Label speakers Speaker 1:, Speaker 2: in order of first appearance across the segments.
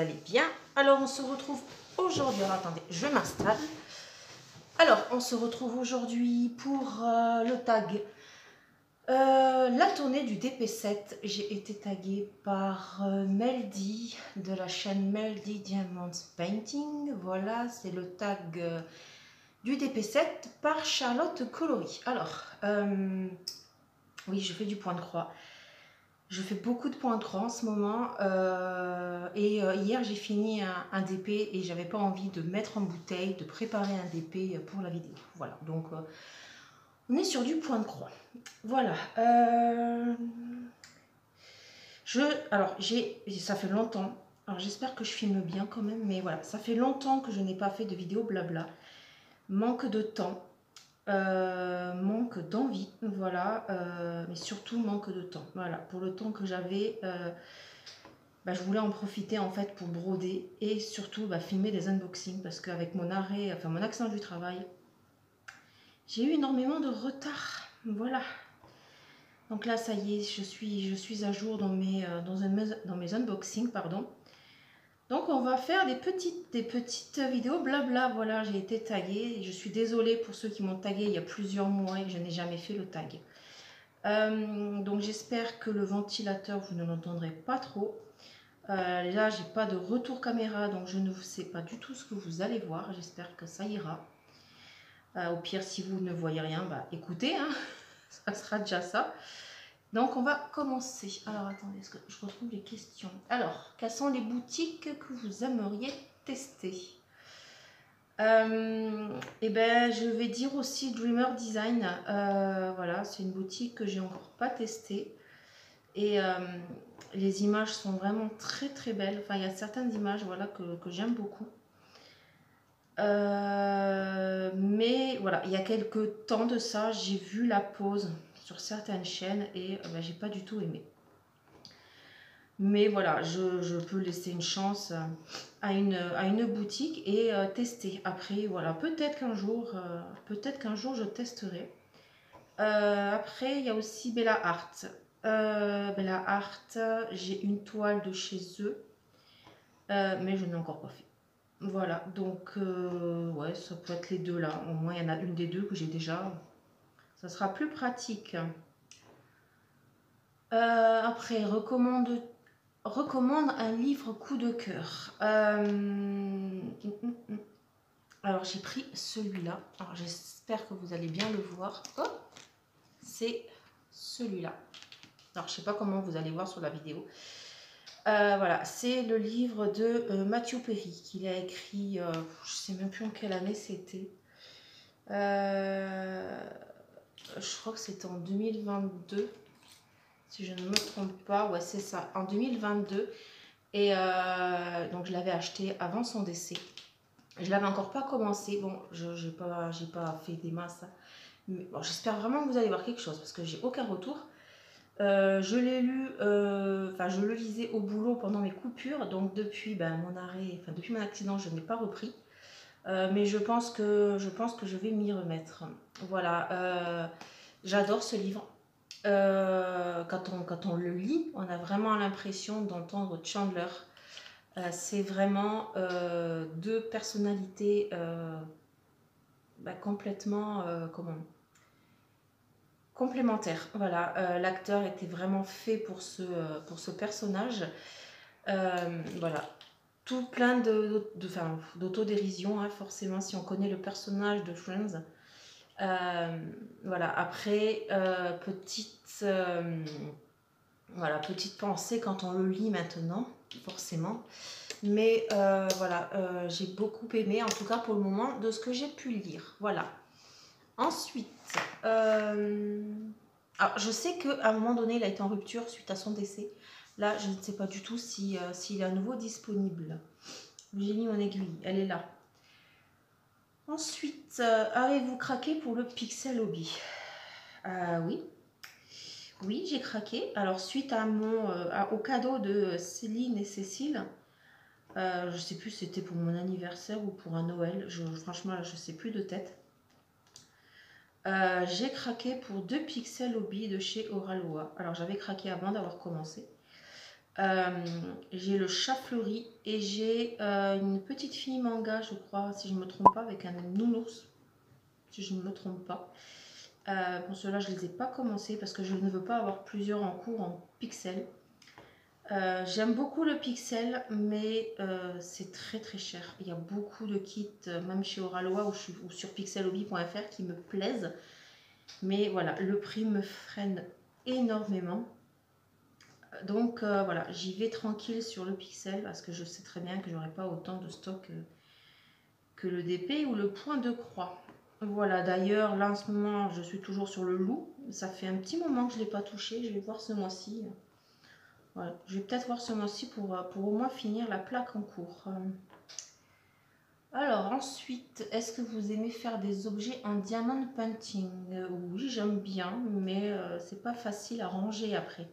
Speaker 1: allez bien. Alors on se retrouve aujourd'hui, alors attendez, je m'installe. Alors on se retrouve aujourd'hui pour le tag. La tournée du DP7, j'ai été taguée par Meldy de la chaîne Meldy Diamonds Painting. Voilà, c'est le tag du DP7 par Charlotte Coloris. Alors, oui, je fais du point de croix. Je fais beaucoup de points de croix en ce moment. Hier, j'ai fini un DP et j'avais pas envie de mettre en bouteille, de préparer un DP pour la vidéo. Voilà, donc on est sur du point de croix. Voilà. Ça fait longtemps. Alors j'espère que je filme bien quand même, mais voilà, ça fait longtemps que je n'ai pas fait de vidéo blabla. Manque de temps. Manque d'envie, voilà, mais surtout manque de temps. Voilà, pour le temps que j'avais, je voulais en profiter en fait pour broder et surtout filmer des unboxings parce qu'avec mon arrêt, enfin mon accident du travail, j'ai eu énormément de retard. Voilà. Donc là, ça y est, je suis à jour dans mes unboxings, pardon. Donc on va faire des petites vidéos blabla. Voilà, j'ai été taguée. Je suis désolée pour ceux qui m'ont taguée il y a plusieurs mois et que je n'ai jamais fait le tag. Donc j'espère que le ventilateur, vous ne l'entendrez pas trop. Là, j'ai pas de retour caméra, donc je ne sais pas du tout ce que vous allez voir. J'espère que ça ira. Au pire, si vous ne voyez rien, écoutez, hein, ça sera déjà ça. Donc on va commencer. Alors attendez, est-ce que je retrouve les questions? Alors, quelles sont les boutiques que vous aimeriez tester? Je vais dire aussi Dreamer Design. Voilà, c'est une boutique que j'ai encore pas testée. Et les images sont vraiment très très belles. Enfin, il y a certaines images, voilà, que j'aime beaucoup. Mais voilà, il y a quelques temps de ça, j'ai vu la pause sur certaines chaînes et j'ai pas du tout aimé. Mais voilà, je peux laisser une chance à une boutique et tester. Après, voilà, peut-être qu'un jour je testerai. Après, il y a aussi Bella Art. Bella Art, j'ai une toile de chez eux, mais je n'ai encore pas fait. Voilà, donc ouais, ça peut être les deux là. Au moins, il y en a une des deux que j'ai déjà. Ça sera plus pratique. Après, recommande un livre coup de cœur. Alors, j'ai pris celui-là. Alors, j'espère que vous allez bien le voir. Oh, c'est celui-là. Alors, je sais pas comment vous allez voir sur la vidéo. Voilà, c'est le livre de Matthew Perry qu'il a écrit, je sais même plus en quelle année c'était. Je crois que c'était en 2022, si je ne me trompe pas. Ouais, c'est ça, en 2022. Et donc, je l'avais acheté avant son décès. Je l'avais encore pas commencé. Bon, j'ai pas fait des masses. Mais bon, j'espère vraiment que vous allez voir quelque chose parce que j'ai aucun retour. Je l'ai lu, je le lisais au boulot pendant mes coupures, donc depuis mon arrêt, depuis mon accident, je n'ai pas repris. Mais je pense que je vais m'y remettre. Voilà, j'adore ce livre. Quand on le lit, on a vraiment l'impression d'entendre Chandler. C'est vraiment deux personnalités complètement complémentaires. Voilà, l'acteur était vraiment fait pour ce personnage. Voilà, tout plein d'autodérision, hein, forcément, si on connaît le personnage de Friends. Voilà, après, petite pensée quand on le lit maintenant, forcément. Mais voilà, j'ai beaucoup aimé, en tout cas pour le moment, de ce que j'ai pu lire. Voilà. Ensuite, alors je sais qu'à un moment donné, il a été en rupture suite à son décès. Là, je ne sais pas du tout s'il est à nouveau disponible. J'ai mis mon aiguille, elle est là. Ensuite, avez-vous craqué pour le Pixel Hobby? Oui. Oui, j'ai craqué. Alors, suite au cadeau de Céline et Cécile, je ne sais plus si c'était pour mon anniversaire ou pour un Noël. Franchement, là, je ne sais plus de tête. J'ai craqué pour 2 Pixel Hobby de chez Oraloa. Alors, j'avais craqué avant d'avoir commencé. J'ai le chat fleuri et j'ai une petite fille manga, je crois, si je ne me trompe pas, avec un nounours, si je ne me trompe pas. Pour cela, je ne les ai pas commencés parce que je ne veux pas avoir plusieurs en cours en pixels. J'aime beaucoup le pixel, mais c'est très très cher. Il y a beaucoup de kits, même chez Oralois ou sur pixelhobby.fr qui me plaisent. Mais voilà, le prix me freine énormément. Donc voilà, j'y vais tranquille sur le pixel parce que je sais très bien que j'aurai pas autant de stock que le DP ou le point de croix. Voilà, d'ailleurs, là en ce moment, je suis toujours sur le loup. Ça fait un petit moment que je ne l'ai pas touché. Je vais voir ce mois-ci. Voilà, je vais peut-être voir ce mois-ci pour au moins finir la plaque en cours. Alors ensuite, est-ce que vous aimez faire des objets en diamond painting? Oui, j'aime bien, mais c'est pas facile à ranger après.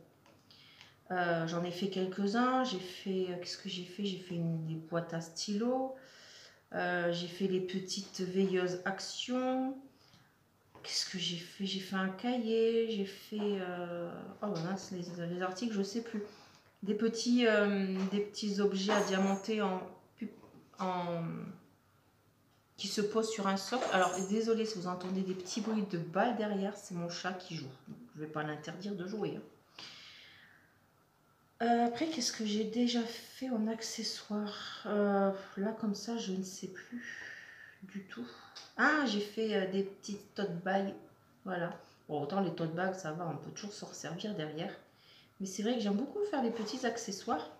Speaker 1: J'en ai fait quelques-uns. J'ai fait, qu'est-ce que j'ai fait? J'ai fait des boîtes à stylo. J'ai fait les petites veilleuses action. Qu'est-ce que j'ai fait? J'ai fait un cahier. J'ai fait, oh voilà, les articles, je sais plus. Des petits objets à diamanter qui se posent sur un socle. Alors désolé si vous entendez des petits bruits de balles derrière, c'est mon chat qui joue. Je ne vais pas l'interdire de jouer. Après, qu'est-ce que j'ai déjà fait en accessoires? Là comme ça, je ne sais plus du tout. Ah, j'ai fait des petites tote bags. Voilà. Bon, autant les tote bags, ça va, on peut toujours s'en servir derrière. Mais c'est vrai que j'aime beaucoup faire des petits accessoires.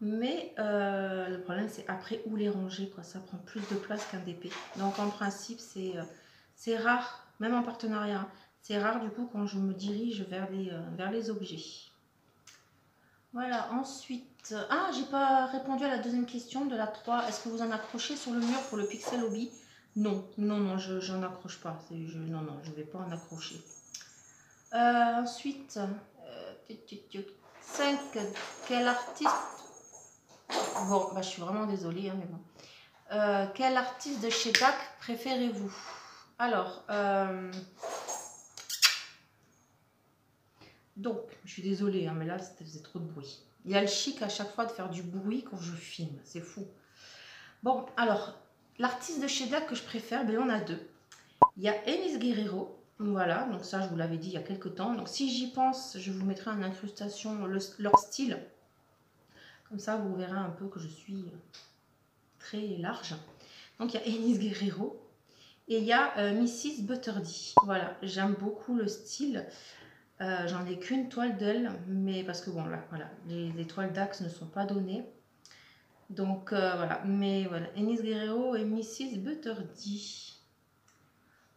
Speaker 1: Mais le problème, c'est après où les ranger, quoi. Ça prend plus de place qu'un DP. Donc en principe, c'est rare, même en partenariat. C'est rare du coup quand je me dirige vers les objets. Voilà, ensuite... Ah, j'ai pas répondu à la deuxième question de la 3. Est-ce que vous en accrochez sur le mur pour le Pixel Hobby? Non, non, non, je n'en accroche pas. Non, non, je ne vais pas en accrocher. Ensuite, 5. Quel artiste... Bon, bah, je suis vraiment désolée, hein, mais bon. Quel artiste de chez DAC préférez-vous? Alors, donc, je suis désolée, hein, mais là, ça faisait trop de bruit. Il y a le chic à chaque fois de faire du bruit quand je filme, c'est fou. Bon, alors, l'artiste de chez DAC que je préfère, ben, on a deux. Il y a Enis Guerrero, voilà, donc ça, je vous l'avais dit il y a quelques temps. Donc, si j'y pense, je vous mettrai en incrustation leur style. Comme ça, vous verrez un peu que je suis très large. Donc, il y a Enis Guerrero. Et il y a Mrs. Butterdy. Voilà, j'aime beaucoup le style. J'en ai qu'une toile d'elle, mais parce que bon, là, voilà, les toiles d'Axe ne sont pas données. Donc voilà, mais voilà, Enis Guerrero et Mrs. Butterdy.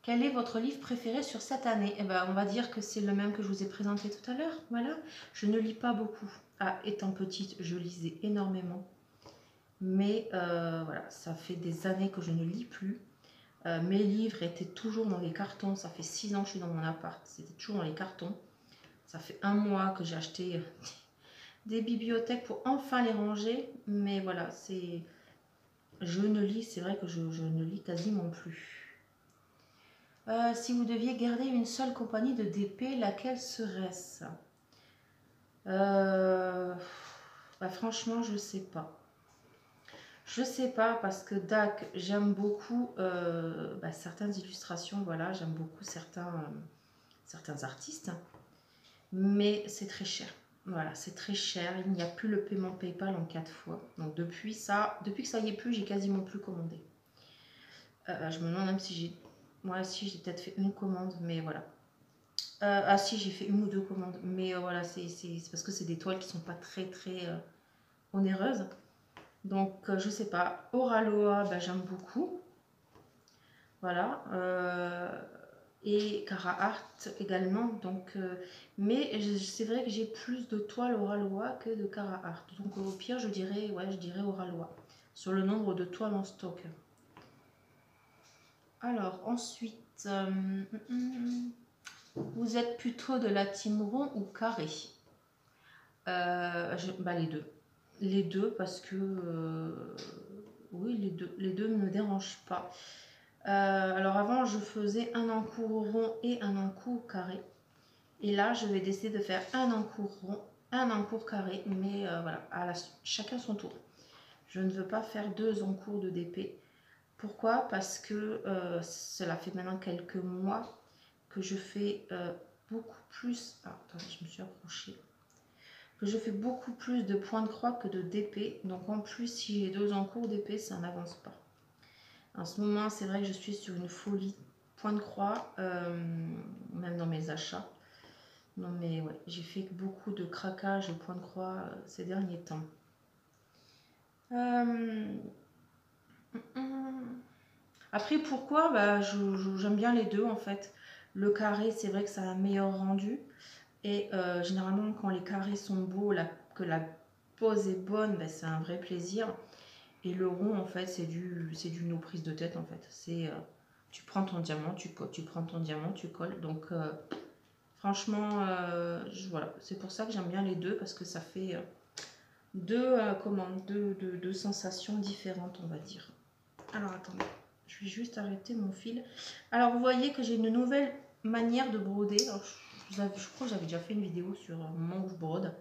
Speaker 1: Quel est votre livre préféré sur cette année? Eh ben, on va dire que c'est le même que je vous ai présenté tout à l'heure. Voilà, je ne lis pas beaucoup. Ah, étant petite, je lisais énormément. Mais voilà, ça fait des années que je ne lis plus. Mes livres étaient toujours dans les cartons. Ça fait 6 ans que je suis dans mon appart. C'était toujours dans les cartons. Ça fait un mois que j'ai acheté des bibliothèques pour enfin les ranger. Mais voilà, je ne lis, c'est vrai que je ne lis quasiment plus. Si vous deviez garder une seule compagnie de DP, laquelle serait-ce? Bah, franchement, je sais pas. Je sais pas parce que DAC, j'aime beaucoup certaines illustrations, voilà, j'aime beaucoup certains artistes, mais c'est très cher. Voilà, c'est très cher, il n'y a plus le paiement PayPal en 4 fois. Donc depuis que ça y est plus, j'ai quasiment plus commandé. Je me demande même si j'ai... Moi, si j'ai peut-être fait une commande, mais voilà. Ah si, j'ai fait une ou deux commandes, mais voilà, c'est parce que c'est des toiles qui sont pas très onéreuses. Donc je sais pas. Oraloa, bah, j'aime beaucoup. Voilà. Et Cara Art également. Donc, mais c'est vrai que j'ai plus de toiles Oraloa que de Cara Art. Donc au pire, je dirais Oraloa. Sur le nombre de toiles en stock. Alors ensuite, vous êtes plutôt de la team rond ou carré? Bah, les deux. Les deux parce que oui, les deux ne me dérangent pas. Alors avant, je faisais un encours rond et un encours carré. Et là, je vais décider de faire un encours rond un encours carré, mais voilà, chacun son tour. Je ne veux pas faire 2 encours de DP. Pourquoi? Parce que cela fait maintenant quelques mois que je fais beaucoup plus... Ah, attendez, je me suis accrochée. Que je fais beaucoup plus de points de croix que de DP. Donc en plus, si j'ai 2 encours DP, ça n'avance pas. En ce moment, c'est vrai que je suis sur une folie point de croix, même dans mes achats. Non mais ouais, j'ai fait beaucoup de craquage au point de croix ces derniers temps. Après, pourquoi? Bah, j'aime bien les deux en fait. Le carré, c'est vrai que ça a un meilleur rendu. Et généralement, quand les carrés sont beaux, que la pose est bonne, bah, c'est un vrai plaisir. Et le rond, en fait, c'est du no prise de tête en fait. C'est tu prends ton diamant, tu colles, tu prends ton diamant, tu colles. Donc franchement, voilà, c'est pour ça que j'aime bien les deux parce que ça fait deux sensations différentes, on va dire. Alors attendez, je vais juste arrêter mon fil. Alors vous voyez que j'ai une nouvelle manière de broder. Alors, je crois que j'avais déjà fait une vidéo sur mon je brode.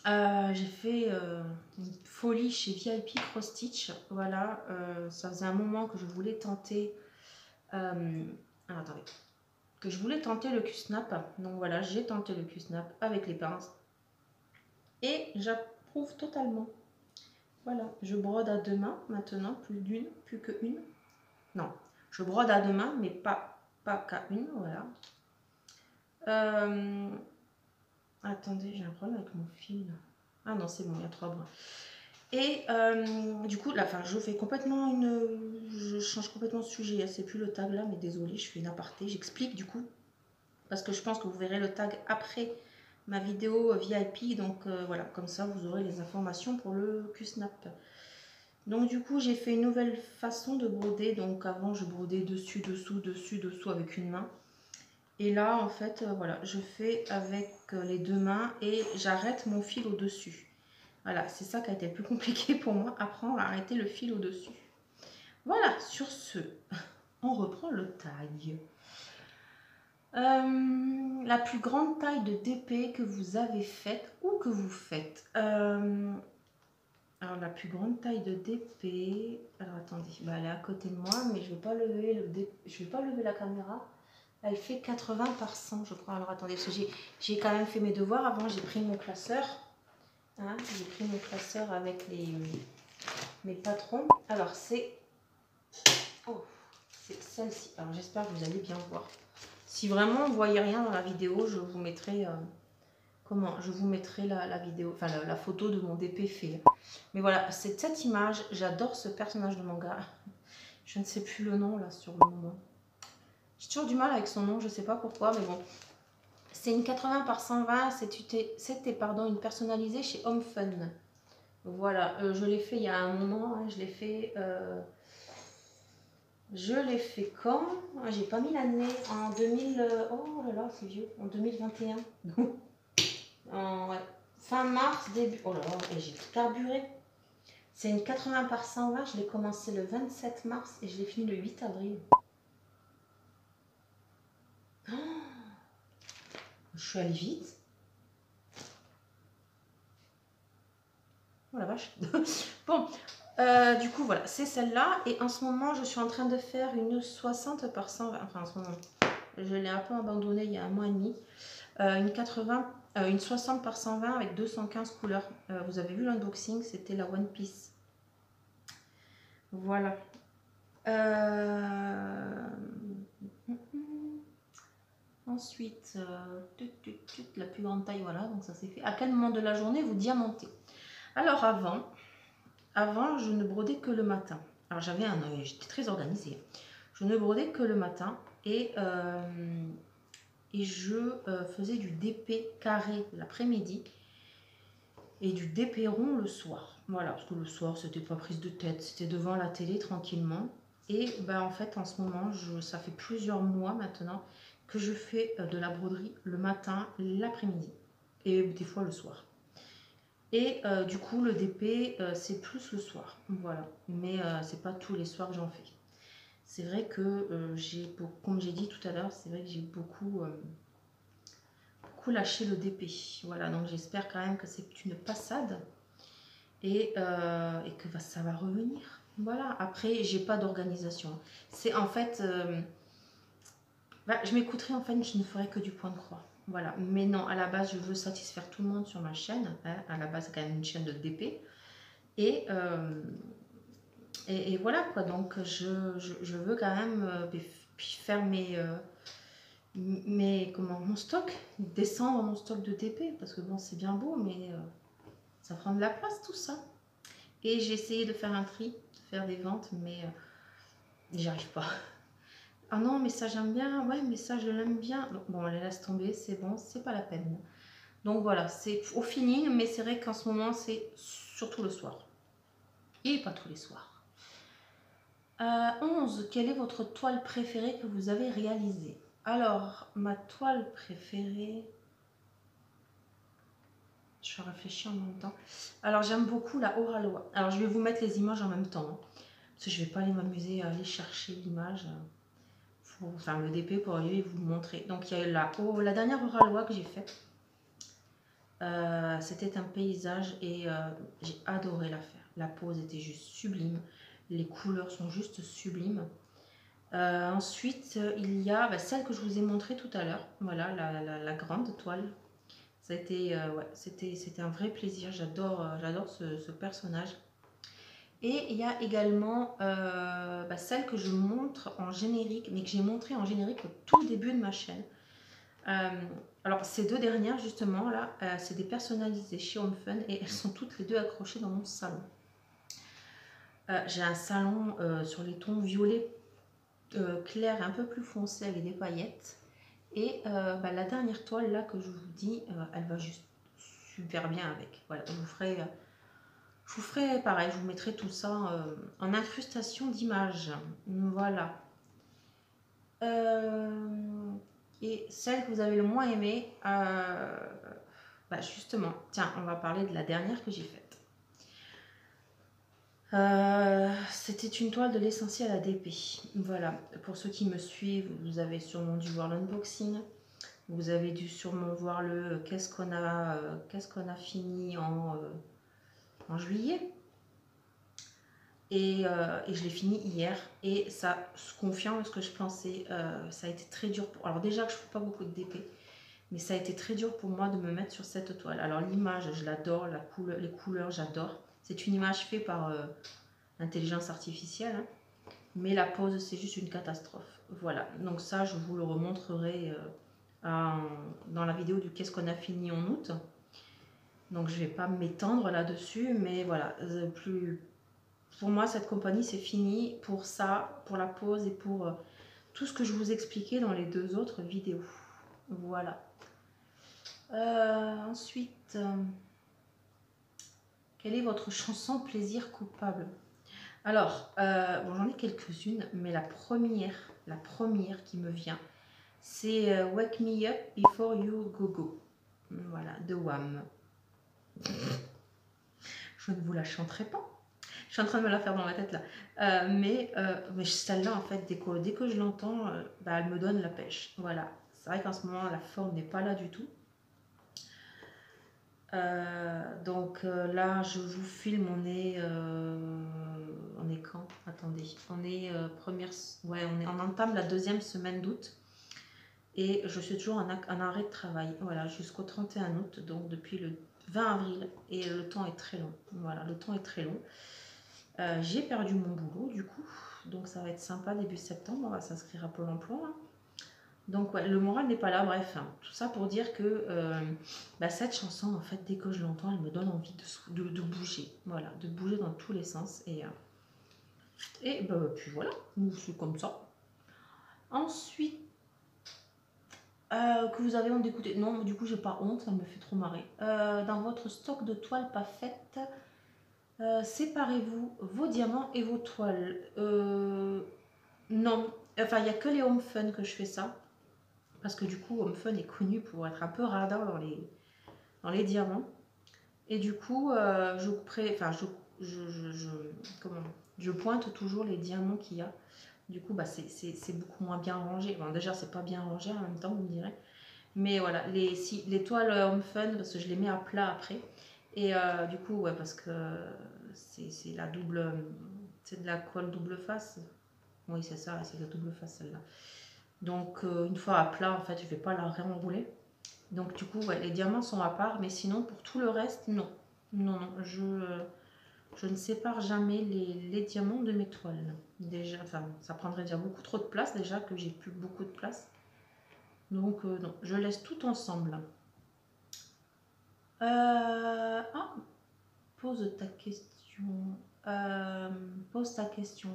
Speaker 1: J'ai fait une folie chez VIP Cross Stitch. Voilà, ça faisait un moment que je voulais tenter. Alors attendez, que je voulais tenter le Q-Snap. Donc voilà, j'ai tenté le Q-Snap avec les pinces. Et j'approuve totalement. Voilà, je brode à 2 mains maintenant, plus que une. Non, je brode à 2 mains, mais pas qu'à une, voilà. Attendez, j'ai un problème avec mon fil. Ah non, c'est bon, il y a 3 brins. Et du coup, là, je fais complètement je change complètement de sujet. C'est plus le tag là, mais désolé, je fais une aparté. J'explique du coup, parce que je pense que vous verrez le tag après ma vidéo VIP. Donc voilà, comme ça, vous aurez les informations pour le Q-Snap. Donc du coup, j'ai fait une nouvelle façon de broder. Donc avant, je brodais dessus, dessous avec une main. Et là, en fait, voilà, je fais avec les 2 mains et j'arrête mon fil au-dessus. Voilà, c'est ça qui a été le plus compliqué pour moi, apprendre à arrêter le fil au-dessus. Voilà, sur ce, on reprend le tag. La plus grande taille de DP que vous avez faite ou que vous faites. Alors la plus grande taille de DP, alors attendez, bah, elle est à côté de moi, mais je ne vais pas lever la caméra. Elle fait 80 par 100, je crois. Alors attendez, parce que j'ai quand même fait mes devoirs avant, j'ai pris mon classeur. Hein, j'ai pris mon classeur avec mes patrons. Alors c'est celle-ci. Alors j'espère que vous allez bien voir. Si vraiment vous ne voyez rien dans la vidéo, je vous mettrai la vidéo, enfin la photo de mon DP fait. Mais voilà, c'est cette image. J'adore ce personnage de manga. Je ne sais plus le nom là sur le moment. J'ai toujours du mal avec son nom, je ne sais pas pourquoi, mais bon. C'est une 80 par 120, c'était une personnalisée chez Home Fun. Voilà, je l'ai fait il y a un moment, hein, je l'ai fait quand? J'ai pas mis l'année, en 2000, oh là là, c'est vieux, en 2021. Ouais. Fin mars, début, oh là là, et j'ai carburé. C'est une 80 par 120, je l'ai commencé le 27 mars et je l'ai fini le 8 avril. Oh, je suis allée vite. Oh la vache. Bon, du coup, voilà, c'est celle-là. Et en ce moment, je suis en train de faire une 60 par 120. Enfin, en ce moment, je l'ai un peu abandonnée il y a un mois et demi. Une 60 par 120 avec 215 couleurs. Vous avez vu l'unboxing, c'était la One Piece. Voilà. Ensuite, la plus grande taille, voilà, donc ça s'est fait. À quel moment de la journée vous diamantez? Alors avant, je ne brodais que le matin. Alors j'étais très organisée. Je ne brodais que le matin et je faisais du DP carré l'après-midi et du DP rond le soir. Voilà, parce que le soir, c'était pas prise de tête, c'était devant la télé tranquillement. Et ben, en fait, en ce moment, ça fait plusieurs mois maintenant que je fais de la broderie le matin, l'après-midi et des fois le soir. Et du coup, le DP, c'est plus le soir. Voilà. Mais c'est pas tous les soirs que j'en fais. C'est vrai que comme j'ai dit tout à l'heure, c'est vrai que j'ai beaucoup coup lâché le DP. Voilà, donc j'espère quand même que c'est une passade et que ça va revenir. Voilà, après, j'ai pas d'organisation. C'est en fait, je m'écouterai en fait, je ne ferai que du point de croix. Voilà, mais non, à la base, je veux satisfaire tout le monde sur ma chaîne. Hein. À la base, c'est quand même une chaîne de DP. Et, et voilà quoi, donc je veux quand même faire mon stock, descendre mon stock de TP, parce que bon, c'est bien beau, mais ça prend de la place tout ça. Et j'ai essayé de faire un tri, de faire des ventes, mais j'y arrive pas. Ah non, mais ça j'aime bien, ouais, mais ça je l'aime bien. Bon, allez, laisse tomber, c'est bon, c'est pas la peine. Donc voilà, c'est au feeling, mais c'est vrai qu'en ce moment, c'est surtout le soir. Et pas tous les soirs. 11. Quelle est votre toile préférée que vous avez réalisée? Alors, ma toile préférée... Je réfléchis en même temps. Alors, j'aime beaucoup la Oralois. Alors, je vais vous mettre les images en même temps. Hein, parce que je ne vais pas aller m'amuser à aller chercher l'image. Enfin, le DP pour aller vous montrer. Donc, il y a la dernière Oralois que j'ai faite. C'était un paysage et j'ai adoré la faire. La pose était juste sublime. Les couleurs sont juste sublimes. Ensuite, il y a celle que je vous ai montrée tout à l'heure. Voilà, la grande toile. Ça a été, c'était un vrai plaisir. J'adore ce personnage. Et il y a également celle que je montre en générique, mais que j'ai montrée en générique au tout début de ma chaîne. Alors, ces deux dernières, justement, là, c'est des personnalisées chez Home Fun et elles sont toutes les deux accrochées dans mon salon. J'ai un salon sur les tons violets clair, un peu plus foncé avec des paillettes. Et la dernière toile là que je vous dis, elle va juste super bien avec. Voilà, je vous ferai pareil, je vous mettrai tout ça en incrustation d'images. Voilà. Et celle que vous avez le moins aimée, justement, tiens, on va parler de la dernière que j'ai faite. C'était une toile de l'essentiel à DP. Voilà, pour ceux qui me suivent, vous avez sûrement dû voir l'unboxing. Vous avez dû sûrement voir le qu'est-ce qu'on a fini en juillet. Et je l'ai fini hier. Et ça se confirme ce que je pensais. Ça a été très dur. Alors déjà que je ne fais pas beaucoup de DP. Mais ça a été très dur pour moi de me mettre sur cette toile. Alors l'image, je l'adore. Les couleurs, j'adore. C'est une image faite par intelligence artificielle. Hein. Mais la pose, c'est juste une catastrophe. Voilà. Donc ça, je vous le remontrerai dans la vidéo du qu'est-ce qu'on a fini en août. Donc je ne vais pas m'étendre là-dessus. Mais voilà. Pour moi, cette compagnie, c'est fini pour ça, pour la pose et pour tout ce que je vous expliquais dans les deux autres vidéos. Voilà. Ensuite, quelle est votre chanson plaisir coupable? Alors, j'en ai quelques-unes, mais la première qui me vient, c'est Wake Me Up Before You Go Go. Voilà, de Wham. Je ne vous la chanterai pas. Je suis en train de me la faire dans ma tête là. Mais celle-là, en fait, dès que je l'entends, elle me donne la pêche. Voilà. C'est vrai qu'en ce moment, la forme n'est pas là du tout. Donc là, je vous filme, on est quand? Attendez, on est on entame la deuxième semaine d'août et je suis toujours en arrêt de travail. Voilà, jusqu'au 31 août, donc depuis le 20 avril et le temps est très long. Voilà, le temps est très long. J'ai perdu mon boulot du coup, donc ça va être sympa début septembre, on va s'inscrire à Pôle emploi. Hein. Donc ouais, le moral n'est pas là, bref, hein, tout ça pour dire que cette chanson, en fait, dès que je l'entends, elle me donne envie de bouger, voilà, de bouger dans tous les sens, et puis voilà, c'est comme ça. Ensuite, que vous avez honte d'écouter, non, du coup, j'ai pas honte, ça me fait trop marrer. Dans votre stock de toiles pas faites, séparez-vous vos diamants et vos toiles. Non, enfin, il n'y a que les Home Fun que je fais ça. Parce que du coup, Home Fun est connu pour être un peu radin dans les diamants. Et du coup, je pointe toujours les diamants qu'il y a. Du coup, c'est beaucoup moins bien rangé. Bon, déjà, c'est pas bien rangé en même temps, vous me direz. Mais voilà, les toiles Home Fun, parce que je les mets à plat après. Et du coup, ouais, parce que c'est la double, c'est de la colle double face. Oui, c'est ça, c'est de la double face celle-là. Donc, une fois à plat, en fait, je vais pas la réenrouler. Donc, du coup, ouais, les diamants sont à part, mais sinon, pour tout le reste, non. Non, non, je ne sépare jamais les diamants de mes toiles. Déjà, enfin, ça prendrait déjà beaucoup trop de place, déjà que j'ai plus beaucoup de place. Donc, non, je laisse tout ensemble. Ah, pose ta question. Pose ta question.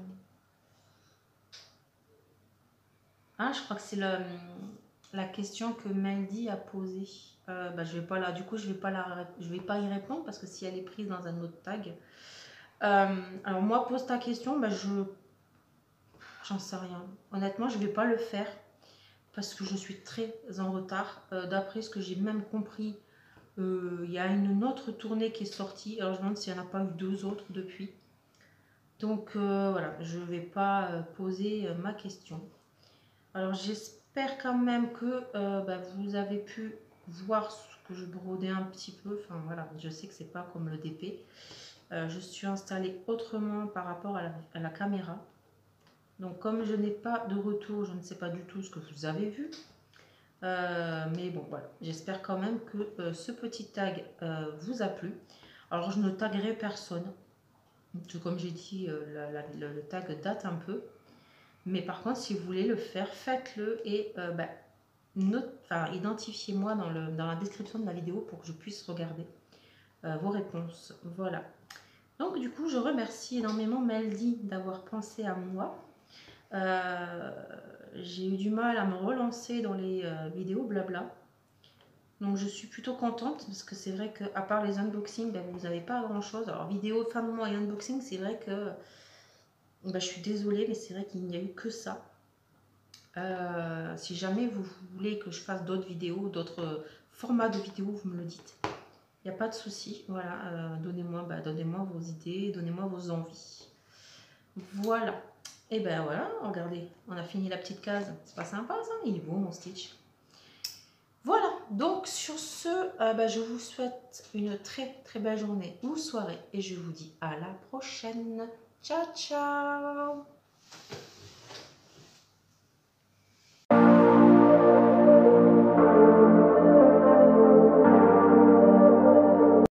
Speaker 1: Ah, je crois que c'est la question que Mandy a posée. Bah, je vais pas du coup, je vais pas y répondre parce que si elle est prise dans un autre tag. Alors moi, pose ta question. Bah, j'en sais rien. Honnêtement, je vais pas le faire parce que je suis très en retard. D'après ce que j'ai même compris, il y a une autre tournée qui est sortie. Alors je me demande s'il n'y en a pas eu 2 autres depuis. Donc voilà, je vais pas poser ma question. Alors j'espère quand même que bah, vous avez pu voir ce que je brodais un petit peu. Enfin voilà, je sais que c'est pas comme le DP. Je suis installée autrement par rapport à la caméra. Donc comme je n'ai pas de retour, je ne sais pas du tout ce que vous avez vu. Mais bon voilà, j'espère quand même que ce petit tag vous a plu. Alors je ne taguerai personne. Tout comme j'ai dit, le tag date un peu. Mais par contre, si vous voulez le faire, faites-le et bah, identifiez-moi dans la description de la vidéo pour que je puisse regarder vos réponses. Voilà. Donc du coup, je remercie énormément Meldy d'avoir pensé à moi. J'ai eu du mal à me relancer dans les vidéos blabla. Donc je suis plutôt contente parce que c'est vrai qu'à part les unboxings, ben, vous n'avez pas grand chose. Alors vidéo fin de mois et unboxing, c'est vrai que ben, je suis désolée, mais c'est vrai qu'il n'y a eu que ça. Si jamais vous voulez que je fasse d'autres vidéos, d'autres formats de vidéos, vous me le dites. Il n'y a pas de souci. Voilà, donnez-moi vos idées, donnez-moi vos envies. Voilà. Et ben voilà, regardez, on a fini la petite case. C'est pas sympa ça? Il est beau mon Stitch. Voilà, donc sur ce, je vous souhaite une très très belle journée ou soirée et je vous dis à la prochaine. Ciao ciao!